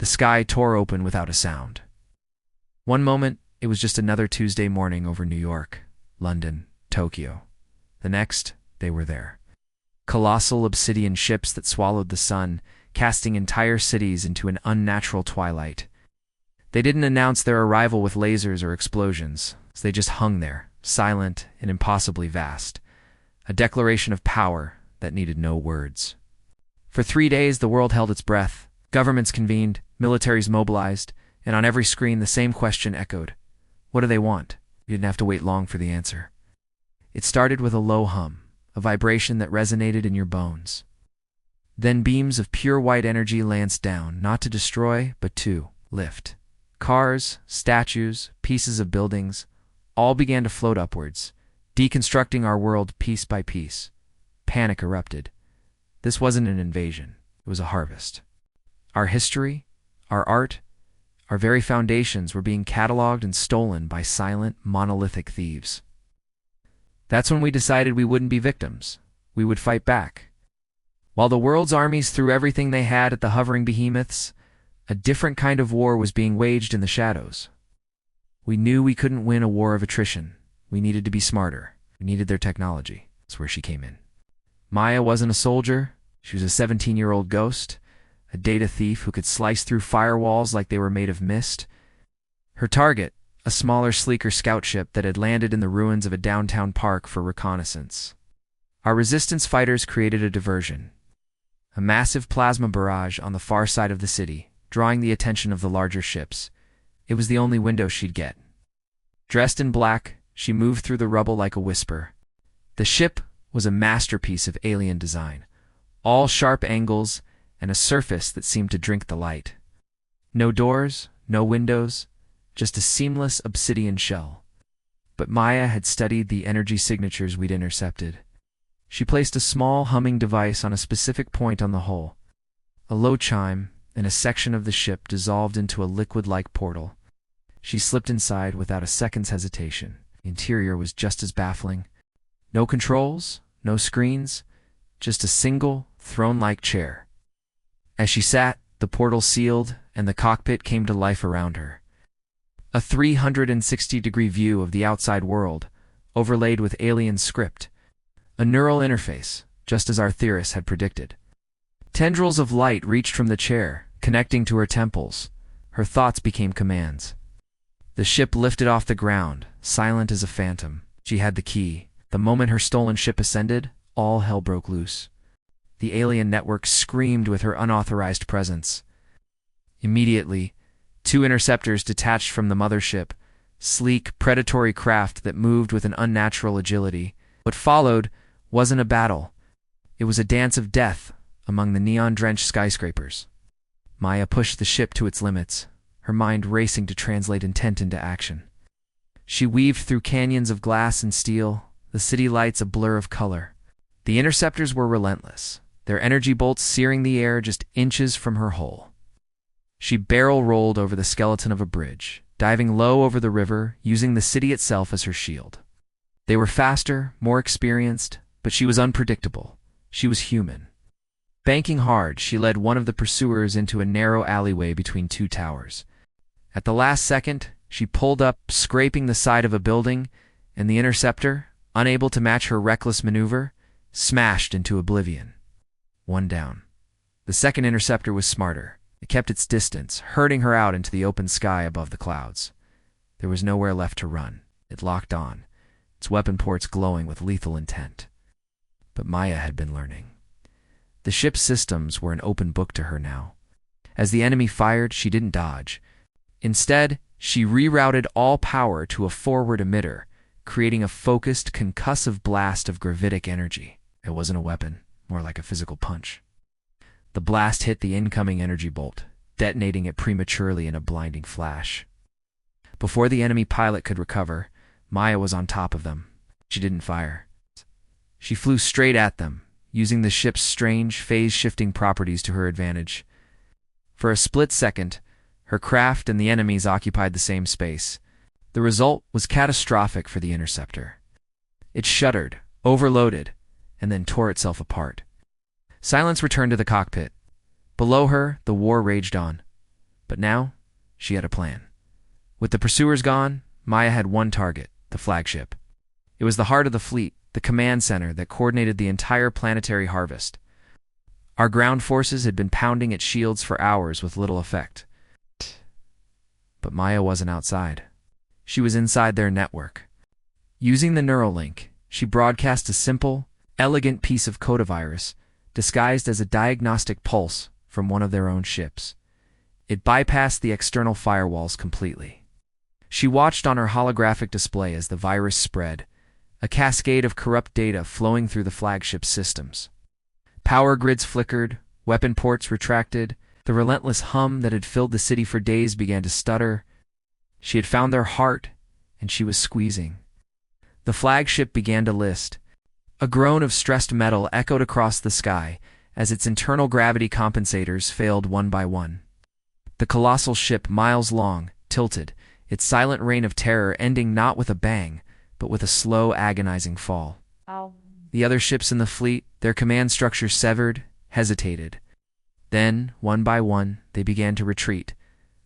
The sky tore open without a sound. One moment, it was just another Tuesday morning over New York, London, Tokyo. The next, they were there. Colossal obsidian ships that swallowed the sun, casting entire cities into an unnatural twilight. They didn't announce their arrival with lasers or explosions, so they just hung there, silent and impossibly vast. A declaration of power that needed no words. For 3 days, the world held its breath. Governments convened, militaries mobilized, and on every screen the same question echoed. What do they want? You didn't have to wait long for the answer. It started with a low hum, a vibration that resonated in your bones. Then beams of pure white energy lanced down, not to destroy, but to lift. Cars, statues, pieces of buildings, all began to float upwards, deconstructing our world piece by piece. Panic erupted. This wasn't an invasion, it was a harvest. Our history, our art, our very foundations were being cataloged and stolen by silent, monolithic thieves. That's when we decided we wouldn't be victims. We would fight back. While the world's armies threw everything they had at the hovering behemoths, a different kind of war was being waged in the shadows. We knew we couldn't win a war of attrition. We needed to be smarter. We needed their technology. That's where she came in. Maya wasn't a soldier. She was a 17-year-old ghost, a data thief who could slice through firewalls like they were made of mist. Her target, a smaller, sleeker scout ship that had landed in the ruins of a downtown park for reconnaissance. Our resistance fighters created a diversion. A massive plasma barrage on the far side of the city, drawing the attention of the larger ships. It was the only window she'd get. Dressed in black, she moved through the rubble like a whisper. The ship was a masterpiece of alien design, all sharp angles and a surface that seemed to drink the light. No doors, no windows, just a seamless obsidian shell. But Maya had studied the energy signatures we'd intercepted. She placed a small humming device on a specific point on the hull. A low chime, and a section of the ship dissolved into a liquid-like portal. She slipped inside without a second's hesitation. The interior was just as baffling. No controls, no screens, just a single, throne-like chair. As she sat, the portal sealed, and the cockpit came to life around her. A 360-degree view of the outside world, overlaid with alien script. A neural interface, just as our theorists had predicted. Tendrils of light reached from the chair, connecting to her temples. Her thoughts became commands. The ship lifted off the ground, silent as a phantom. She had the key. The moment her stolen ship ascended, all hell broke loose. The alien network screamed with her unauthorized presence. Immediately, 2 interceptors detached from the mothership, sleek, predatory craft that moved with an unnatural agility. What followed wasn't a battle. It was a dance of death among the neon-drenched skyscrapers. Maya pushed the ship to its limits, her mind racing to translate intent into action. She weaved through canyons of glass and steel, the city lights a blur of color. The interceptors were relentless, their energy bolts searing the air just inches from her hull. She barrel-rolled over the skeleton of a bridge, diving low over the river, using the city itself as her shield. They were faster, more experienced, but she was unpredictable. She was human. Banking hard, she led one of the pursuers into a narrow alleyway between 2 towers. At the last second, she pulled up, scraping the side of a building, and the interceptor, unable to match her reckless maneuver, smashed into oblivion. 1 down. The second interceptor was smarter. It kept its distance, herding her out into the open sky above the clouds. There was nowhere left to run. It locked on, its weapon ports glowing with lethal intent. But Maya had been learning. The ship's systems were an open book to her now. As the enemy fired, she didn't dodge. Instead, she rerouted all power to a forward emitter, creating a focused, concussive blast of gravitic energy. It wasn't a weapon, more like a physical punch. The blast hit the incoming energy bolt, detonating it prematurely in a blinding flash. Before the enemy pilot could recover, Maya was on top of them. She didn't fire. She flew straight at them, using the ship's strange, phase-shifting properties to her advantage. For a split second, her craft and the enemy's occupied the same space. The result was catastrophic for the interceptor. It shuddered, overloaded, and then tore itself apart. Silence returned to the cockpit. Below her, the war raged on. But now, she had a plan. With the pursuers gone, Maya had one target, the flagship. It was the heart of the fleet, the command center that coordinated the entire planetary harvest. Our ground forces had been pounding its shields for hours with little effect. But Maya wasn't outside. She was inside their network. Using the Neuralink, she broadcast a simple, elegant piece of codavirus disguised as a diagnostic pulse from one of their own ships. It bypassed the external firewalls completely. She watched on her holographic display as the virus spread, a cascade of corrupt data flowing through the flagship's systems. Power grids flickered, weapon ports retracted, the relentless hum that had filled the city for days began to stutter. She had found their heart, and she was squeezing. The flagship began to list. A groan of stressed metal echoed across the sky as its internal gravity compensators failed one by one. The colossal ship, miles long, tilted, its silent reign of terror ending not with a bang, but with a slow, agonizing fall. Ow. The other ships in the fleet, their command structures severed, hesitated. Then, one by one, they began to retreat,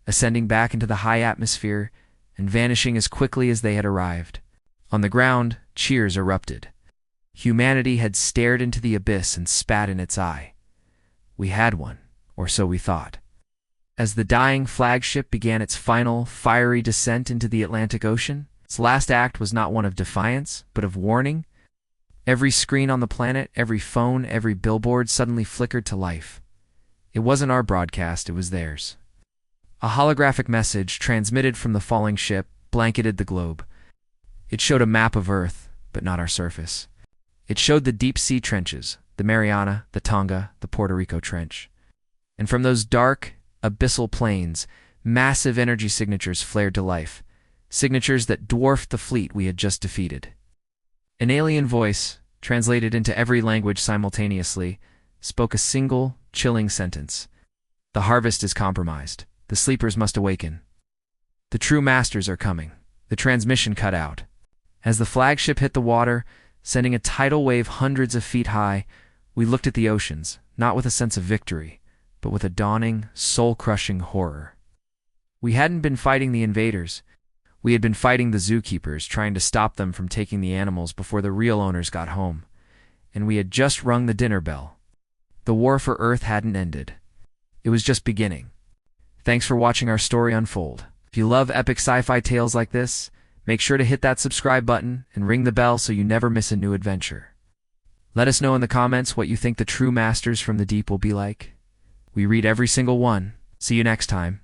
ascending back into the high atmosphere and vanishing as quickly as they had arrived. On the ground, cheers erupted. Humanity had stared into the abyss and spat in its eye. We had one, or so we thought. As the dying flagship began its final, fiery descent into the Atlantic Ocean, its last act was not one of defiance, but of warning. Every screen on the planet, every phone, every billboard suddenly flickered to life. It wasn't our broadcast, it was theirs. A holographic message, transmitted from the falling ship, blanketed the globe. It showed a map of Earth, but not our surface. It showed the deep-sea trenches, the Mariana, the Tonga, the Puerto Rico Trench. And from those dark, abyssal plains, massive energy signatures flared to life, signatures that dwarfed the fleet we had just defeated. An alien voice, translated into every language simultaneously, spoke a single, chilling sentence. The harvest is compromised. The sleepers must awaken. The true masters are coming. The transmission cut out. As the flagship hit the water, sending a tidal wave hundreds of feet high, we looked at the oceans, not with a sense of victory, but with a dawning, soul-crushing horror. We hadn't been fighting the invaders. We had been fighting the zookeepers, trying to stop them from taking the animals before the real owners got home. And we had just rung the dinner bell. The war for Earth hadn't ended. It was just beginning. Thanks for watching our story unfold. If you love epic sci-fi tales like this, make sure to hit that subscribe button and ring the bell so you never miss a new adventure. Let us know in the comments what you think the true masters from the deep will be like. We read every single one. See you next time.